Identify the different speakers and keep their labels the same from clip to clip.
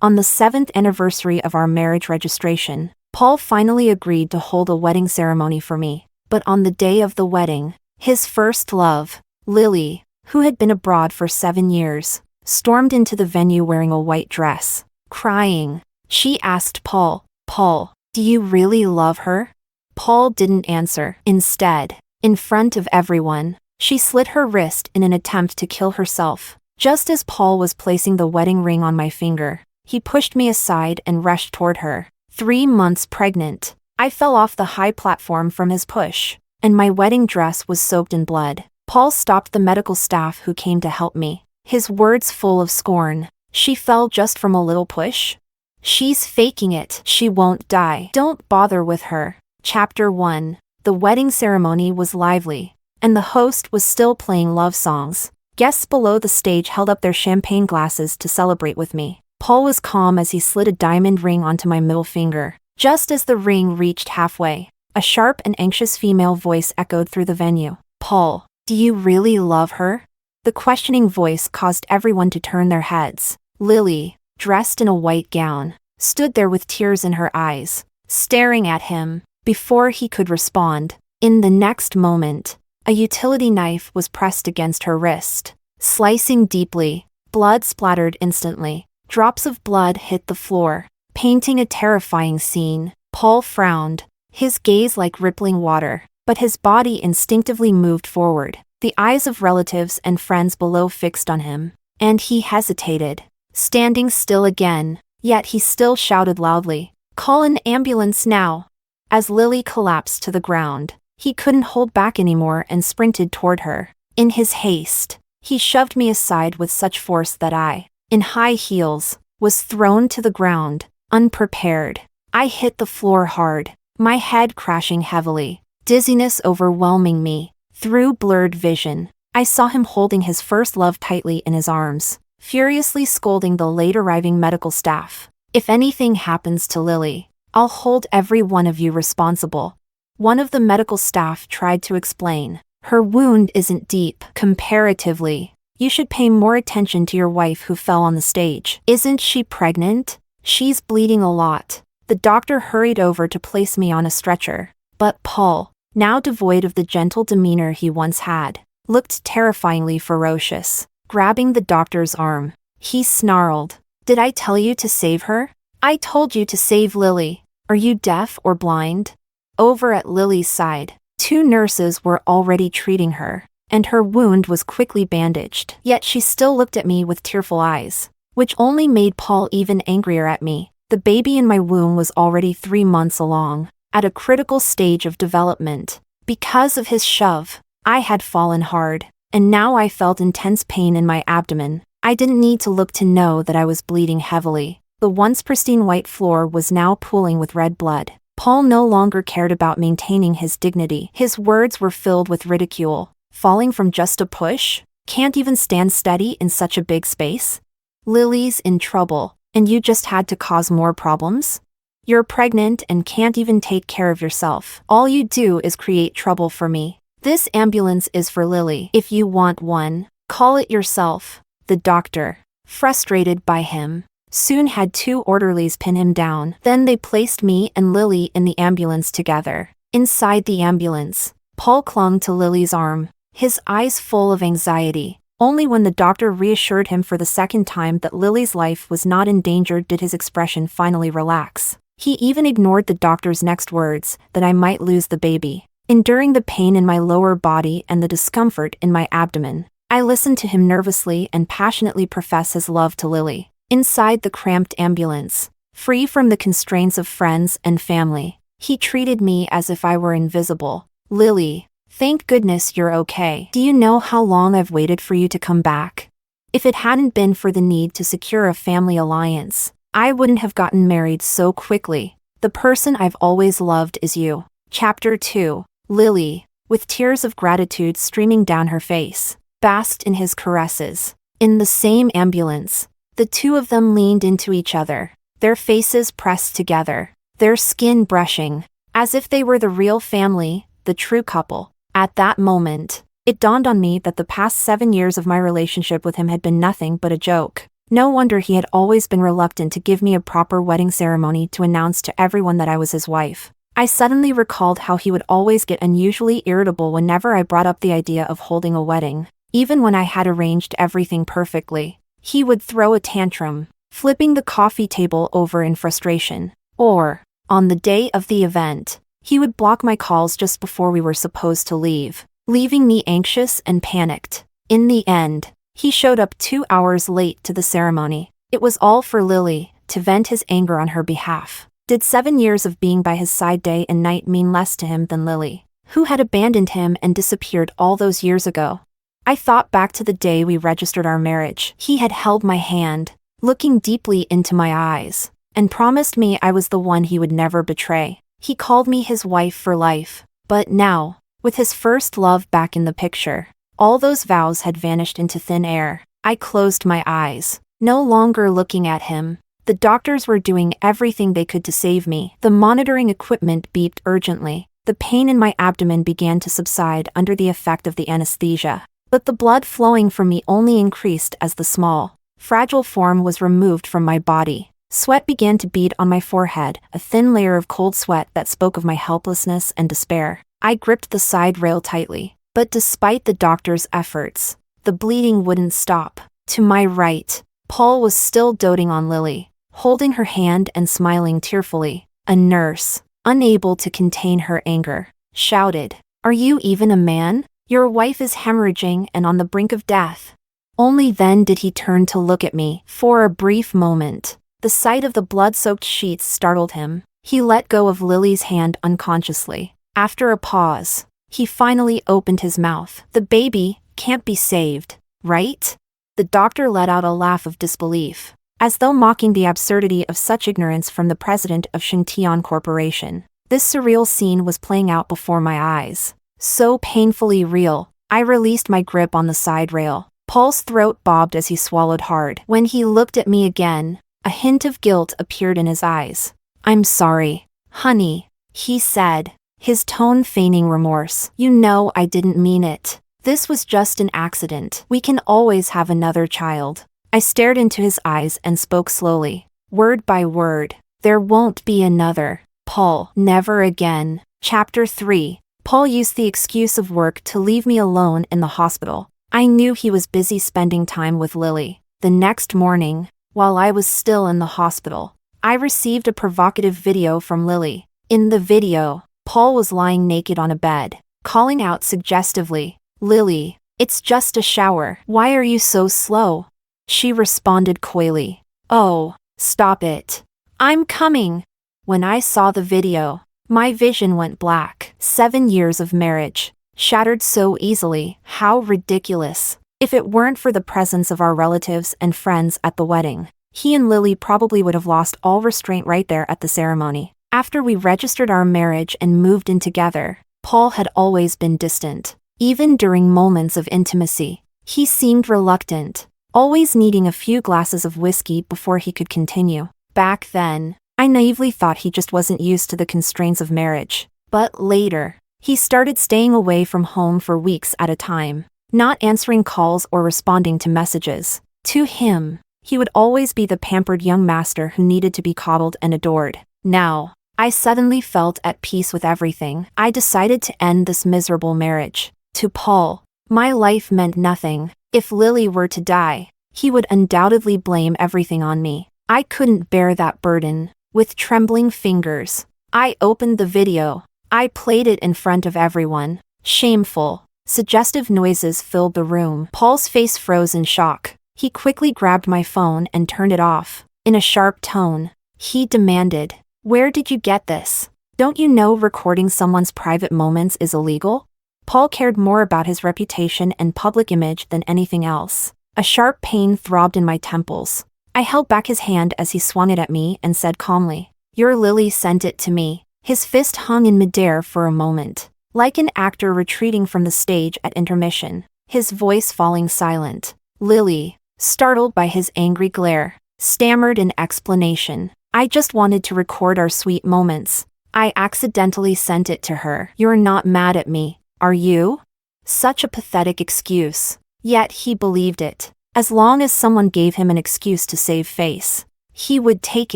Speaker 1: On the 7th anniversary of our marriage registration, Paul finally agreed to hold a wedding ceremony for me. But on the day of the wedding, his first love, Lily, who had been abroad for 7 years, stormed into the venue wearing a white dress, crying. She asked Paul, "Paul, do you really love her?" Paul didn't answer. Instead, in front of everyone, she slit her wrist in an attempt to kill herself. Just as Paul was placing the wedding ring on my finger, he pushed me aside and rushed toward her. 3 months pregnant, I fell off the high platform from his push, and my wedding dress was soaked in blood. Paul stopped the medical staff who came to help me, his words full of scorn. "She fell just from a little push? She's faking it. She won't die. Don't bother with her." Chapter 1. The wedding ceremony was lively, and the host was still playing love songs. Guests below the stage held up their champagne glasses to celebrate with me. Paul was calm as he slid a diamond ring onto my middle finger. Just as the ring reached halfway, a sharp and anxious female voice echoed through the venue. "Paul, do you really love her?" The questioning voice caused everyone to turn their heads. Lily, dressed in a white gown, stood there with tears in her eyes, staring at him. Before he could respond, in the next moment, a utility knife was pressed against her wrist, slicing deeply. Blood splattered instantly. Drops of blood hit the floor, painting a terrifying scene. Paul frowned, his gaze like rippling water, but his body instinctively moved forward, the eyes of relatives and friends below fixed on him. And he hesitated, standing still again, yet he still shouted loudly, "Call an ambulance now!" As Lily collapsed to the ground, he couldn't hold back anymore and sprinted toward her. In his haste, he shoved me aside with such force that I, in high heels, was thrown to the ground, unprepared. I hit the floor hard, my head crashing heavily, dizziness overwhelming me. Through blurred vision, I saw him holding his first love tightly in his arms, furiously scolding the late arriving medical staff. "If anything happens to Lily, I'll hold every one of you responsible." One of the medical staff tried to explain. "Her wound isn't deep, comparatively. You should pay more attention to your wife who fell on the stage. Isn't she pregnant? She's bleeding a lot." The doctor hurried over to place me on a stretcher. But Paul, now devoid of the gentle demeanor he once had, looked terrifyingly ferocious. Grabbing the doctor's arm, he snarled, "Did I tell you to save her? I told you to save Lily. Are you deaf or blind?" Over at Lily's side, 2 nurses were already treating her, and her wound was quickly bandaged. Yet she still looked at me with tearful eyes, which only made Paul even angrier at me. The baby in my womb was already 3 months along, at a critical stage of development. Because of his shove, I had fallen hard, and now I felt intense pain in my abdomen. I didn't need to look to know that I was bleeding heavily. The once pristine white floor was now pooling with red blood. Paul no longer cared about maintaining his dignity. His words were filled with ridicule. "Falling from just a push? Can't even stand steady in such a big space? Lily's in trouble, and you just had to cause more problems? You're pregnant and can't even take care of yourself. All you do is create trouble for me. This ambulance is for Lily. If you want one, call it yourself." The doctor, frustrated by him, soon had 2 orderlies pin him down. Then they placed me and Lily in the ambulance together. Inside the ambulance, Paul clung to Lily's arm, his eyes full of anxiety. Only when the doctor reassured him for the second time that Lily's life was not endangered did his expression finally relax. He even ignored the doctor's next words, that I might lose the baby. Enduring the pain in my lower body and the discomfort in my abdomen, I listened to him nervously and passionately profess his love to Lily. Inside the cramped ambulance, free from the constraints of friends and family, he treated me as if I were invisible. "Lily, thank goodness you're okay. Do you know how long I've waited for you to come back? If it hadn't been for the need to secure a family alliance, I wouldn't have gotten married so quickly. The person I've always loved is you." Chapter 2. Lily, with tears of gratitude streaming down her face, basked in his caresses. In the same ambulance, the 2 of them leaned into each other, their faces pressed together, their skin brushing, as if they were the real family, the true couple. At that moment, it dawned on me that the past 7 years of my relationship with him had been nothing but a joke. No wonder he had always been reluctant to give me a proper wedding ceremony to announce to everyone that I was his wife. I suddenly recalled how he would always get unusually irritable whenever I brought up the idea of holding a wedding. Even when I had arranged everything perfectly, he would throw a tantrum, flipping the coffee table over in frustration. Or, on the day of the event, he would block my calls just before we were supposed to leave, leaving me anxious and panicked. In the end, he showed up 2 hours late to the ceremony. It was all for Lily, to vent his anger on her behalf. Did 7 years of being by his side day and night mean less to him than Lily, who had abandoned him and disappeared all those years ago? I thought back to the day we registered our marriage. He had held my hand, looking deeply into my eyes, and promised me I was the one he would never betray. He called me his wife for life. But now, with his first love back in the picture, all those vows had vanished into thin air. I closed my eyes, no longer looking at him. The doctors were doing everything they could to save me. The monitoring equipment beeped urgently. The pain in my abdomen began to subside under the effect of the anesthesia. But the blood flowing from me only increased as the small, fragile form was removed from my body. Sweat began to bead on my forehead, a thin layer of cold sweat that spoke of my helplessness and despair. I gripped the side rail tightly. But despite the doctor's efforts, the bleeding wouldn't stop. To my right, Paul was still doting on Lily, holding her hand and smiling tearfully. A nurse, unable to contain her anger, shouted, "Are you even a man? Your wife is hemorrhaging and on the brink of death." Only then did he turn to look at me. For a brief moment, the sight of the blood-soaked sheets startled him. He let go of Lily's hand unconsciously. After a pause, he finally opened his mouth. "The baby can't be saved, right?" The doctor let out a laugh of disbelief, as though mocking the absurdity of such ignorance from the president of Shintian Corporation. This surreal scene was playing out before my eyes. So painfully real, I released my grip on the side rail. Paul's throat bobbed as he swallowed hard. When he looked at me again, a hint of guilt appeared in his eyes. "I'm sorry, honey," he said, his tone feigning remorse. "You know I didn't mean it. This was just an accident. We can always have another child." I stared into his eyes and spoke slowly, word by word. "There won't be another, Paul. Never again." Chapter 3. Paul used the excuse of work to leave me alone in the hospital. I knew he was busy spending time with Lily. The next morning, while I was still in the hospital, I received a provocative video from Lily. In the video, Paul was lying naked on a bed, calling out suggestively, "Lily, it's just a shower. Why are you so slow?" She responded coyly, "Oh, stop it. I'm coming." When I saw the video, my vision went black. 7 years of marriage, shattered so easily. How ridiculous. If it weren't for the presence of our relatives and friends at the wedding, he and Lily probably would have lost all restraint right there at the ceremony. After we registered our marriage and moved in together, Paul had always been distant. Even during moments of intimacy, he seemed reluctant, always needing a few glasses of whiskey before he could continue. Back then, I naively thought he just wasn't used to the constraints of marriage. But later, he started staying away from home for weeks at a time, not answering calls or responding to messages. To him, he would always be the pampered young master who needed to be coddled and adored. Now, I suddenly felt at peace with everything. I decided to end this miserable marriage. To Paul, my life meant nothing. If Lily were to die, he would undoubtedly blame everything on me. I couldn't bear that burden. With trembling fingers, I opened the video. I played it in front of everyone. Shameful, suggestive noises filled the room. Paul's face froze in shock. He quickly grabbed my phone and turned it off. In a sharp tone, he demanded, "Where did you get this? Don't you know recording someone's private moments is illegal?" Paul cared more about his reputation and public image than anything else. A sharp pain throbbed in my temples. I held back his hand as he swung it at me and said calmly, "Your Lily sent it to me." His fist hung in midair for a moment, like an actor retreating from the stage at intermission, his voice falling silent. Lily, startled by his angry glare, stammered in explanation. "I just wanted to record our sweet moments. I accidentally sent it to her." "You're not mad at me, are you?" Such a pathetic excuse. Yet he believed it. As long as someone gave him an excuse to save face, he would take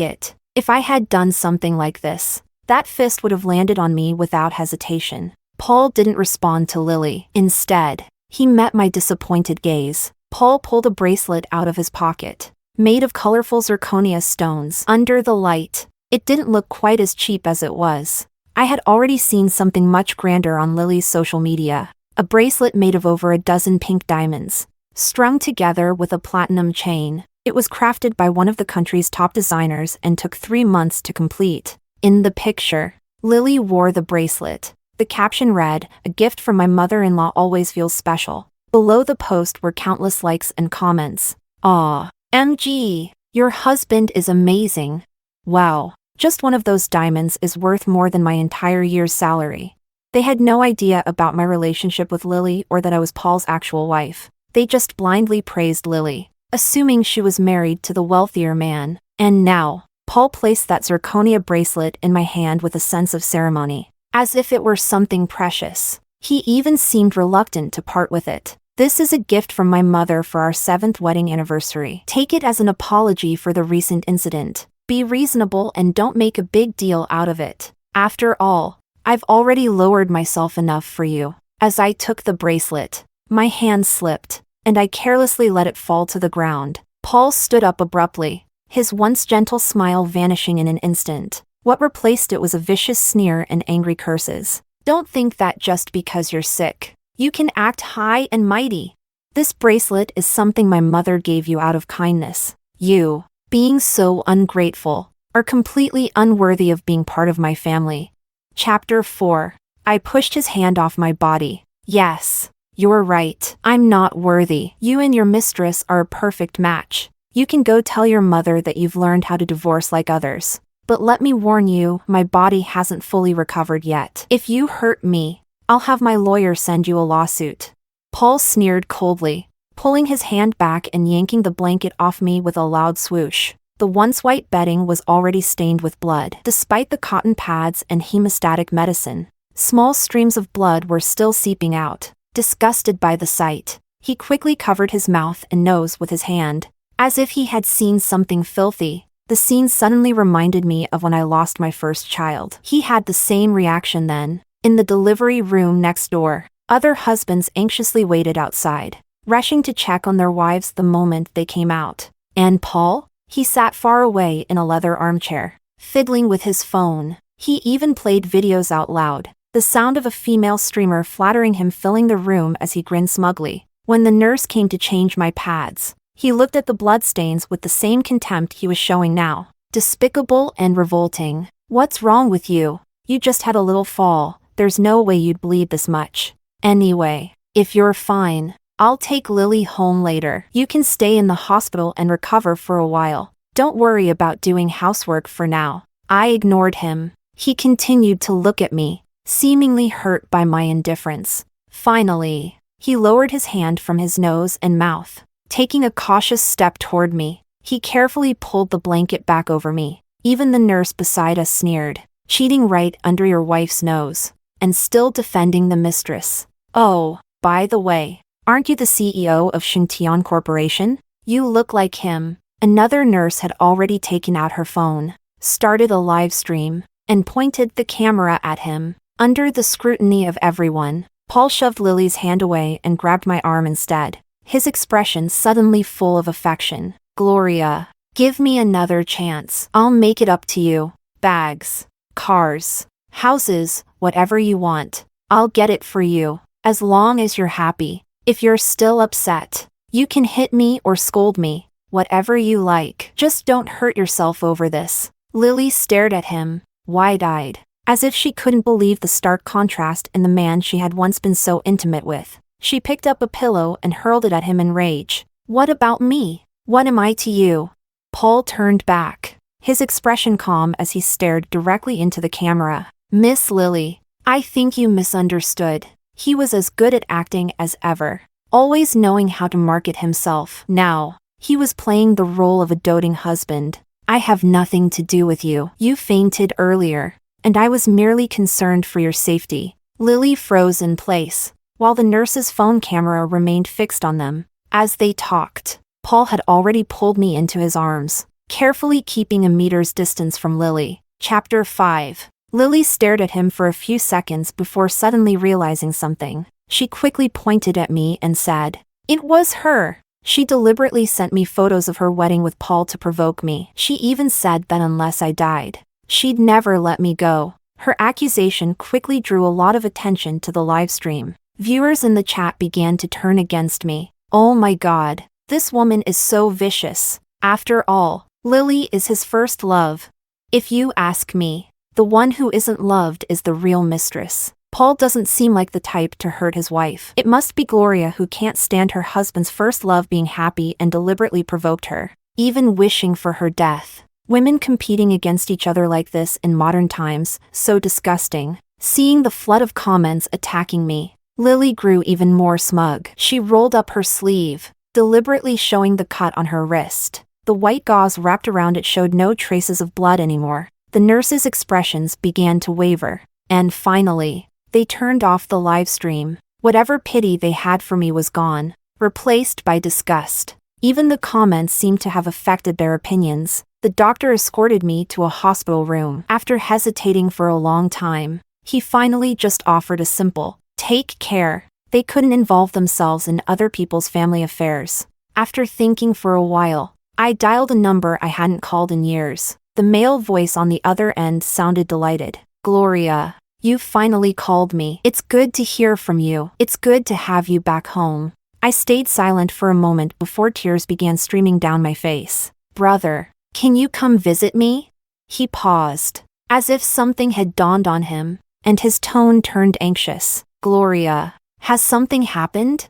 Speaker 1: it. If I had done something like this, that fist would have landed on me without hesitation. Paul didn't respond to Lily. Instead, he met my disappointed gaze. Paul pulled a bracelet out of his pocket, made of colorful zirconia stones. Under the light, it didn't look quite as cheap as it was. I had already seen something much grander on Lily's social media. A bracelet made of over a dozen pink diamonds, strung together with a platinum chain. It was crafted by one of the country's top designers and took 3 months to complete. In the picture, Lily wore the bracelet. The caption read, "A gift from my mother-in-law always feels special." Below the post were countless likes and comments. "Aw, MG, your husband is amazing. Wow, just one of those diamonds is worth more than my entire year's salary." They had no idea about my relationship with Lily or that I was Paul's actual wife. They just blindly praised Lily, assuming she was married to the wealthier man. And now, Paul placed that zirconia bracelet in my hand with a sense of ceremony, as if it were something precious. He even seemed reluctant to part with it. "This is a gift from my mother for our 7th wedding anniversary. Take it as an apology for the recent incident. Be reasonable and don't make a big deal out of it. After all, I've already lowered myself enough for you." As I took the bracelet, my hand slipped, and I carelessly let it fall to the ground. Paul stood up abruptly, his once gentle smile vanishing in an instant. What replaced it was a vicious sneer and angry curses. "Don't think that just because you're sick, you can act high and mighty. This bracelet is something my mother gave you out of kindness. You, being so ungrateful, are completely unworthy of being part of my family." Chapter 4. I pushed his hand off my body. "Yes, you're right. I'm not worthy. You and your mistress are a perfect match. You can go tell your mother that you've learned how to divorce like others. But let me warn you, my body hasn't fully recovered yet. If you hurt me, I'll have my lawyer send you a lawsuit." Paul sneered coldly, pulling his hand back and yanking the blanket off me with a loud swoosh. The once white bedding was already stained with blood. Despite the cotton pads and hemostatic medicine, small streams of blood were still seeping out. Disgusted by the sight, he quickly covered his mouth and nose with his hand, as if he had seen something filthy. The scene suddenly reminded me of when I lost my first child. He had the same reaction then. In the delivery room next door, other husbands anxiously waited outside, rushing to check on their wives the moment they came out. And Paul? He sat far away in a leather armchair, fiddling with his phone. He even played videos out loud, the sound of a female streamer flattering him filling the room as he grinned smugly. When the nurse came to change my pads, he looked at the bloodstains with the same contempt he was showing now. Despicable and revolting. "What's wrong with you? You just had a little fall. There's no way you'd bleed this much. Anyway, if you're fine, I'll take Lily home later. You can stay in the hospital and recover for a while. Don't worry about doing housework for now." I ignored him. He continued to look at me, seemingly hurt by my indifference. Finally, he lowered his hand from his nose and mouth. Taking a cautious step toward me, he carefully pulled the blanket back over me. Even the nurse beside us sneered. "Cheating right under your wife's nose, and still defending the mistress. Oh, by the way, aren't you the CEO of Shuntian Corporation? You look like him." Another nurse had already taken out her phone, started a live stream, and pointed the camera at him. Under the scrutiny of everyone, Paul shoved Lily's hand away and grabbed my arm instead, his expression suddenly full of affection. "Gloria, give me another chance. I'll make it up to you. Bags, cars, houses, whatever you want. I'll get it for you, as long as you're happy. If you're still upset, you can hit me or scold me, whatever you like. Just don't hurt yourself over this." Lily stared at him, wide-eyed, as if she couldn't believe the stark contrast in the man she had once been so intimate with. She picked up a pillow and hurled it at him in rage. "What about me? What am I to you?" Paul turned back, his expression calm as he stared directly into the camera. "Miss Lily, I think you misunderstood." He was as good at acting as ever, always knowing how to market himself. Now, he was playing the role of a doting husband. "I have nothing to do with you. You fainted earlier, and I was merely concerned for your safety." Lily froze in place, while the nurse's phone camera remained fixed on them. As they talked, Paul had already pulled me into his arms, carefully keeping a meter's distance from Lily. Chapter 5. Lily stared at him for a few seconds before suddenly realizing something. She quickly pointed at me and said, "It was her. She deliberately sent me photos of her wedding with Paul to provoke me. She even said that unless I died, she'd never let me go." Her accusation quickly drew a lot of attention to the live stream. Viewers in the chat began to turn against me. Oh my god, this woman is so vicious. After all, Lily is his first love. If you ask me, the one who isn't loved is the real mistress. Paul doesn't seem like the type to hurt his wife. It must be Gloria who can't stand her husband's first love being happy and deliberately provoked her, even wishing for her death. Women competing against each other like this in modern times, so disgusting. Seeing the flood of comments attacking me, Lily grew even more smug. She rolled up her sleeve, deliberately showing the cut on her wrist. The white gauze wrapped around it showed no traces of blood anymore. The nurses' expressions began to waver. And finally, they turned off the live stream. Whatever pity they had for me was gone, replaced by disgust. Even the comments seemed to have affected their opinions. The doctor escorted me to a hospital room. After hesitating for a long time, he finally just offered a simple, "Take care." They couldn't involve themselves in other people's family affairs. After thinking for a while, I dialed a number I hadn't called in years. The male voice on the other end sounded delighted. "Gloria, you finally called me. It's good to hear from you. It's good to have you back home." I stayed silent for a moment before tears began streaming down my face. "Brother, can you come visit me?" He paused, as if something had dawned on him, and his tone turned anxious. "Gloria, has something happened?"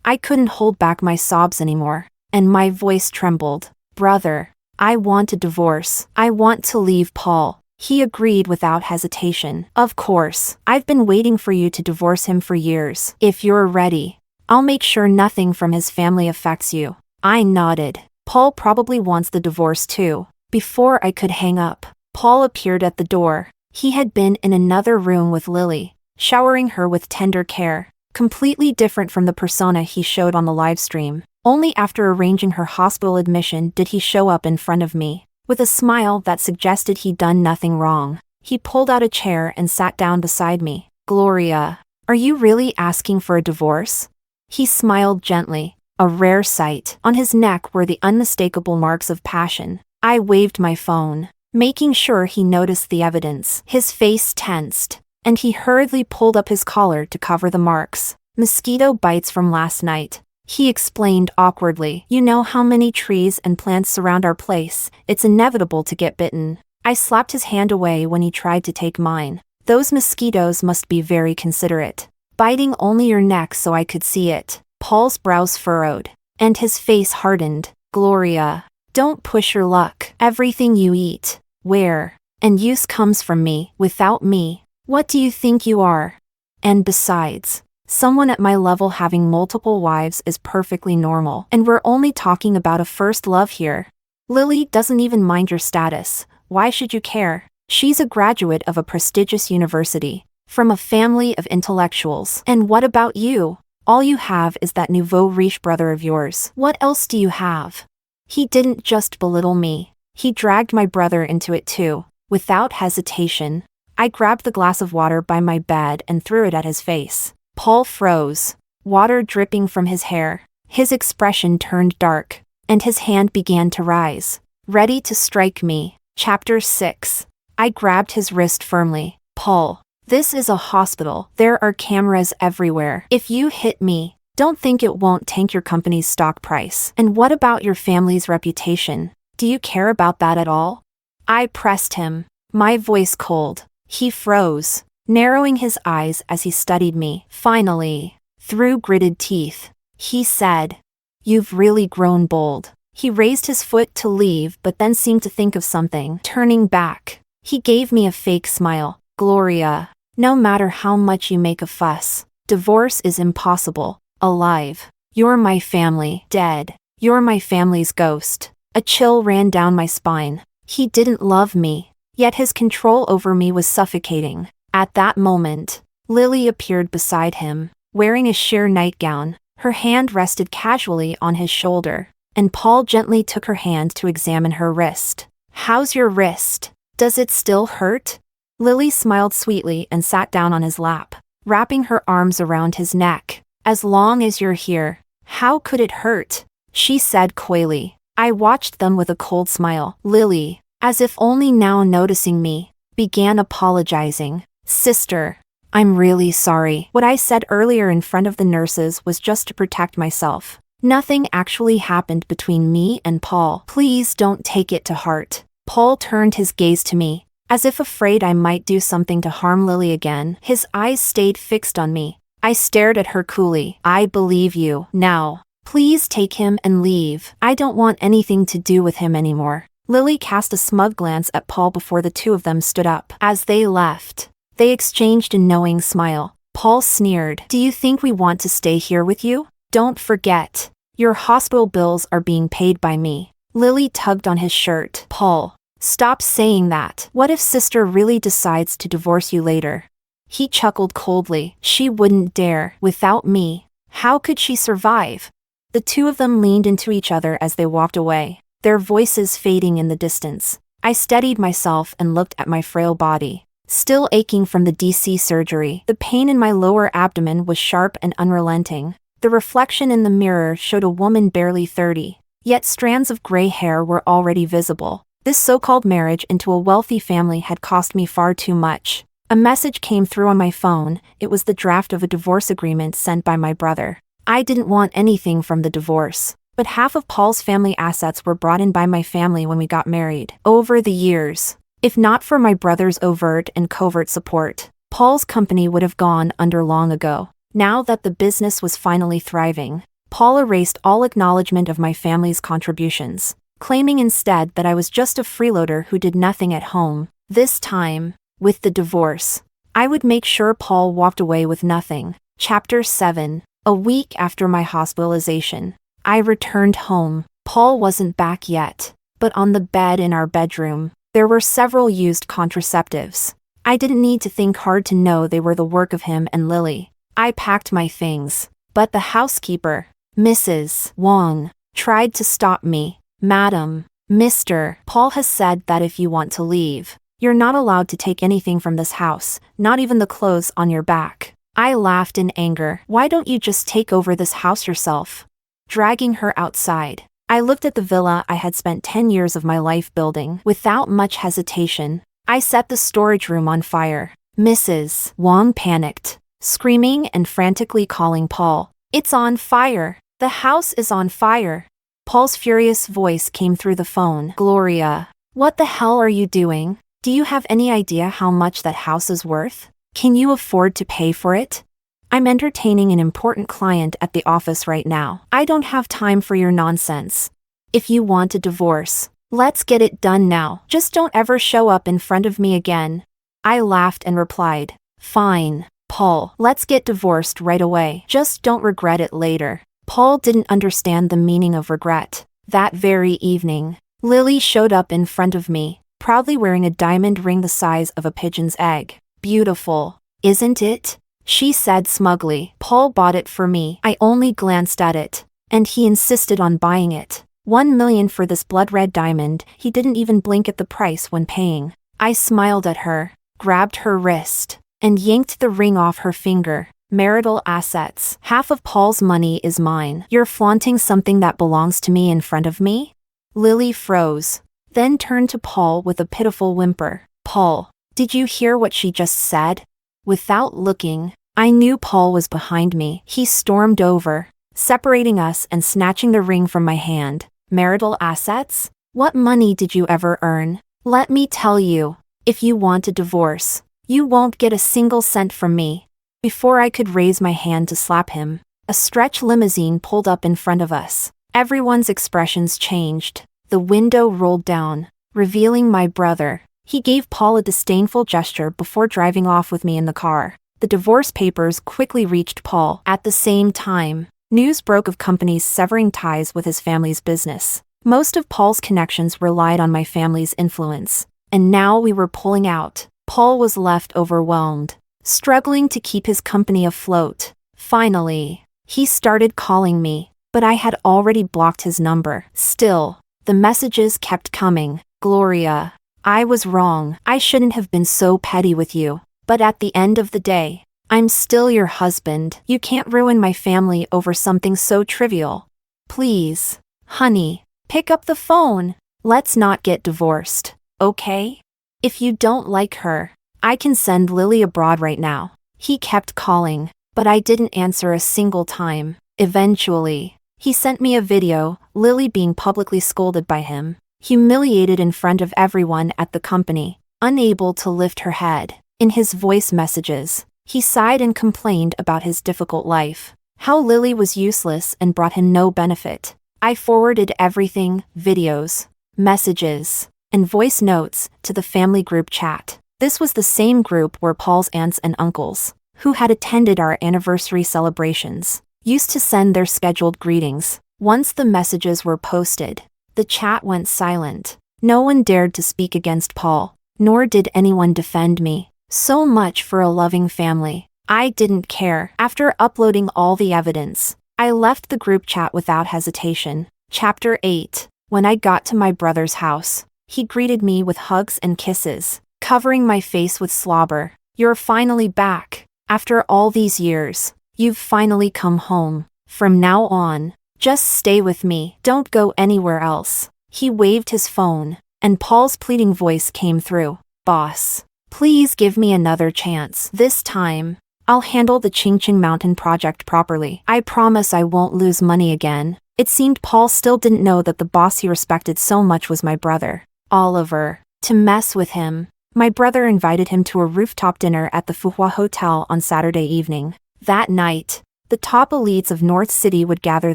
Speaker 1: I couldn't hold back my sobs anymore, and my voice trembled. "Brother, I want a divorce. I want to leave Paul." He agreed without hesitation. "Of course, I've been waiting for you to divorce him for years. If you're ready, I'll make sure nothing from his family affects you." I nodded. Paul probably wants the divorce too. Before I could hang up, Paul appeared at the door. He had been in another room with Lily, showering her with tender care, completely different from the persona he showed on the live stream. Only after arranging her hospital admission did he show up in front of me. With a smile that suggested he'd done nothing wrong, he pulled out a chair and sat down beside me. "Gloria, are you really asking for a divorce?" He smiled gently, a rare sight. On his neck were the unmistakable marks of passion. I waved my phone, making sure he noticed the evidence. His face tensed, and he hurriedly pulled up his collar to cover the marks. "Mosquito bites from last night," he explained awkwardly. "You know how many trees and plants surround our place. It's inevitable to get bitten." I slapped his hand away when he tried to take mine. "Those mosquitoes must be very considerate. Biting only your neck so I could see it." Paul's brows furrowed, and his face hardened. "Gloria, don't push your luck. Everything you eat, wear, and use comes from me. Without me, what do you think you are? And besides, someone at my level having multiple wives is perfectly normal. And we're only talking about a first love here. Lily doesn't even mind your status. Why should you care? She's a graduate of a prestigious university, from a family of intellectuals. And what about you? All you have is that nouveau riche brother of yours. What else do you have?" He didn't just belittle me. He dragged my brother into it too. Without hesitation, I grabbed the glass of water by my bed and threw it at his face. Paul froze, water dripping from his hair. His expression turned dark, and his hand began to rise, ready to strike me. Chapter 6. I grabbed his wrist firmly. "Paul, this is a hospital. There are cameras everywhere. If you hit me, don't think it won't tank your company's stock price. And what about your family's reputation? Do you care about that at all?" I pressed him, my voice cold. He froze, narrowing his eyes as he studied me. Finally, through gritted teeth, he said, "You've really grown bold." He raised his foot to leave but then seemed to think of something. Turning back, he gave me a fake smile. "Gloria, no matter how much you make a fuss, divorce is impossible. Alive, you're my family. Dead, you're my family's ghost." A chill ran down my spine. He didn't love me, yet his control over me was suffocating. At that moment, Lily appeared beside him, wearing a sheer nightgown. Her hand rested casually on his shoulder, and Paul gently took her hand to examine her wrist. "How's your wrist? Does it still hurt?" Lily smiled sweetly and sat down on his lap, wrapping her arms around his neck. "As long as you're here, how could it hurt?" she said coyly. I watched them with a cold smile. Lily, as if only now noticing me, began apologizing. "Sister, I'm really sorry. What I said earlier in front of the nurses was just to protect myself. Nothing actually happened between me and Paul. Please don't take it to heart." Paul turned his gaze to me, as if afraid I might do something to harm Lily again. His eyes stayed fixed on me. I stared at her coolly. "I believe you. Now, please take him and leave. I don't want anything to do with him anymore." Lily cast a smug glance at Paul before the two of them stood up. As they left, they exchanged a knowing smile. Paul sneered. "Do you think we want to stay here with you? Don't forget, your hospital bills are being paid by me." Lily tugged on his shirt. "Paul, stop saying that. What if sister really decides to divorce you later?" He chuckled coldly. "She wouldn't dare. Without me, how could she survive?" The two of them leaned into each other as they walked away, their voices fading in the distance. I steadied myself and looked at my frail body, still aching from the DC surgery. The pain in my lower abdomen was sharp and unrelenting. The reflection in the mirror showed a woman barely 30, yet strands of gray hair were already visible. This so-called marriage into a wealthy family had cost me far too much. A message came through on my phone. It was the draft of a divorce agreement sent by my brother. I didn't want anything from the divorce, but half of Paul's family assets were brought in by my family when we got married. Over the years, if not for my brother's overt and covert support, Paul's company would have gone under long ago. Now that the business was finally thriving, Paul erased all acknowledgement of my family's contributions, claiming instead that I was just a freeloader who did nothing at home. This time, with the divorce, I would make sure Paul walked away with nothing. Chapter 7. A week after my hospitalization, I returned home. Paul wasn't back yet, but on the bed in our bedroom, there were several used contraceptives. I didn't need to think hard to know they were the work of him and Lily. I packed my things, but the housekeeper, Mrs. Wong, tried to stop me. "Madam, Mr. Paul has said that if you want to leave, you're not allowed to take anything from this house, not even the clothes on your back." I laughed in anger. "Why don't you just take over this house yourself?" Dragging her outside, I looked at the villa I had spent 10 years of my life building. Without much hesitation, I set the storage room on fire. Mrs. Wong panicked, screaming and frantically calling Paul. "It's on fire! The house is on fire!" Paul's furious voice came through the phone. "Gloria, what the hell are you doing? Do you have any idea how much that house is worth? Can you afford to pay for it? I'm entertaining an important client at the office right now. I don't have time for your nonsense. If you want a divorce, let's get it done now. Just don't ever show up in front of me again." I laughed and replied, "Fine, Paul, let's get divorced right away. Just don't regret it later." Paul didn't understand the meaning of regret. That very evening, Lily showed up in front of me, proudly wearing a diamond ring the size of a pigeon's egg. "Beautiful, isn't it?" she said smugly. "Paul bought it for me." I only glanced at it, and he insisted on buying it. $1 million for this blood-red diamond. He didn't even blink at the price when paying. I smiled at her, grabbed her wrist, and yanked the ring off her finger. "Marital assets. Half of Paul's money is mine. You're flaunting something that belongs to me in front of me?" Lily froze, then turned to Paul with a pitiful whimper. "Paul, did you hear what she just said?" Without looking, I knew Paul was behind me. He stormed over, separating us and snatching the ring from my hand. "Marital assets? What money did you ever earn? Let me tell you, if you want a divorce, you won't get a single cent from me." Before I could raise my hand to slap him, a stretch limousine pulled up in front of us. Everyone's expressions changed. The window rolled down, revealing my brother. He gave Paul a disdainful gesture before driving off with me in the car. The divorce papers quickly reached Paul. At the same time, news broke of companies severing ties with his family's business. Most of Paul's connections relied on my family's influence, and now we were pulling out. Paul was left overwhelmed, struggling to keep his company afloat. Finally, he started calling me. but I had already blocked his number. Still, the messages kept coming. Gloria, I was wrong. I shouldn't have been so petty with you. But at the end of the day, I'm still your husband. You can't ruin my family over something so trivial. Please, honey, pick up the phone. Let's not get divorced, okay? If you don't like her, I can send Lily abroad right now. He kept calling, but I didn't answer a single time. Eventually, he sent me a video, Lily being publicly scolded by him, humiliated in front of everyone at the company, unable to lift her head. In his voice messages, he sighed and complained about his difficult life, how Lily was useless and brought him no benefit. I forwarded everything, videos, messages, and voice notes, to the family group chat. This was the same group where Paul's aunts and uncles, who had attended our anniversary celebrations, used to send their scheduled greetings. Once the messages were posted, the chat went silent. No one dared to speak against Paul, nor did anyone defend me. So much for a loving family. I didn't care. After uploading all the evidence, I left the group chat without hesitation. Chapter 8. When I got to my brother's house, he greeted me with hugs and kisses, covering my face with slobber. You're finally back. After all these years, you've finally come home. From now on, just stay with me. Don't go anywhere else. He waved his phone, and Paul's pleading voice came through. Boss, please give me another chance. This time, I'll handle the Qingqing Mountain project properly. I promise I won't lose money again. It seemed Paul still didn't know that the boss he respected so much was my brother, Oliver. To mess with him, my brother invited him to a rooftop dinner at the Fuhua Hotel on Saturday evening. That night, the top elites of North City would gather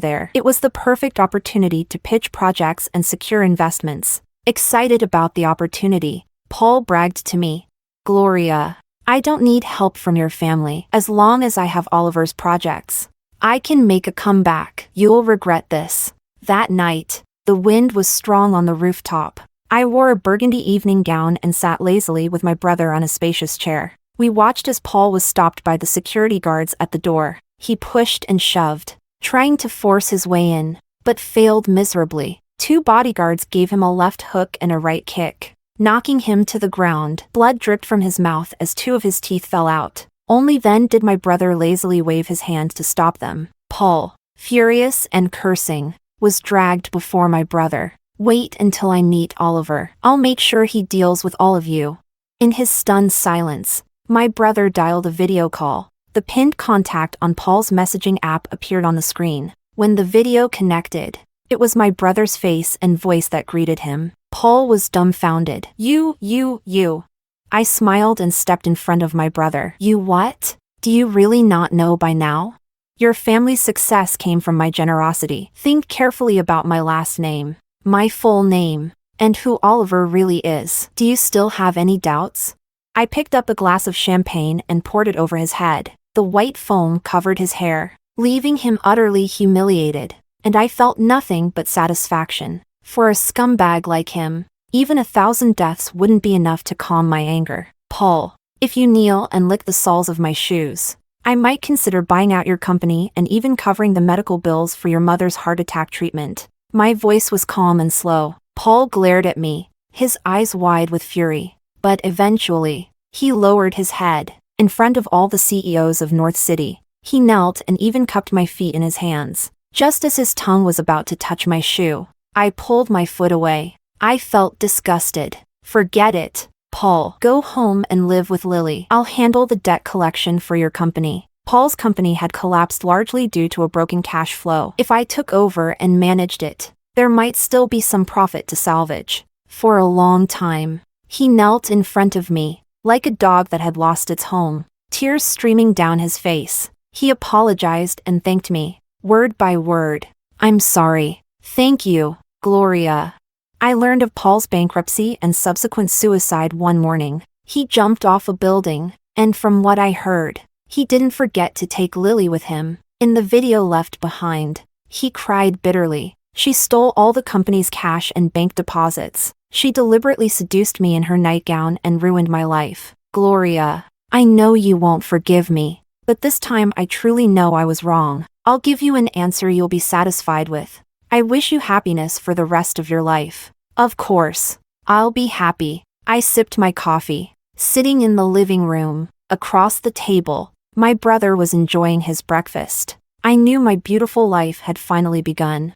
Speaker 1: there. It was the perfect opportunity to pitch projects and secure investments. Excited about the opportunity, Paul bragged to me, Gloria, I don't need help from your family. As long as I have Oliver's projects, I can make a comeback. You'll regret this. That night, the wind was strong on the rooftop. I wore a burgundy evening gown and sat lazily with my brother on a spacious chair. We watched as Paul was stopped by the security guards at the door. He pushed and shoved, trying to force his way in, but failed miserably. 2 bodyguards gave him a left hook and a right kick, knocking him to the ground. Blood dripped from his mouth as 2 of his teeth fell out. Only then did my brother lazily wave his hand to stop them. Paul, furious and cursing, was dragged before my brother. Wait until I meet Oliver. I'll make sure he deals with all of you. In his stunned silence, my brother dialed a video call. The pinned contact on Paul's messaging app appeared on the screen. When the video connected, it was my brother's face and voice that greeted him. Paul was dumbfounded. You. I smiled and stepped in front of my brother. You what? Do you really not know by now? Your family's success came from my generosity. Think carefully about my last name, my full name, and who Oliver really is. Do you still have any doubts? I picked up a glass of champagne and poured it over his head. The white foam covered his hair, leaving him utterly humiliated, and I felt nothing but satisfaction. For a scumbag like him, even 1,000 deaths wouldn't be enough to calm my anger. Paul, if you kneel and lick the soles of my shoes, I might consider buying out your company and even covering the medical bills for your mother's heart attack treatment. My voice was calm and slow. Paul glared at me, his eyes wide with fury. But eventually, he lowered his head. In front of all the CEOs of North City, he knelt and even cupped my feet in his hands. Just as his tongue was about to touch my shoe, I pulled my foot away. I felt disgusted. Forget it, Paul. Go home and live with Lily. I'll handle the debt collection for your company. Paul's company had collapsed largely due to a broken cash flow. If I took over and managed it, there might still be some profit to salvage. For a long time, he knelt in front of me, like a dog that had lost its home, tears streaming down his face. He apologized and thanked me, word by word. I'm sorry. Thank you, Gloria. I learned of Paul's bankruptcy and subsequent suicide one morning. He jumped off a building, and from what I heard, he didn't forget to take Lily with him. In the video left behind, he cried bitterly. She stole all the company's cash and bank deposits. She deliberately seduced me in her nightgown and ruined my life. Gloria, I know you won't forgive me, But this time I truly know I was wrong. I'll give you an answer you'll be satisfied with. I wish you happiness for the rest of your life. Of course. I'll be happy. I sipped my coffee. Sitting in the living room, across the table, my brother was enjoying his breakfast. I knew my beautiful life had finally begun.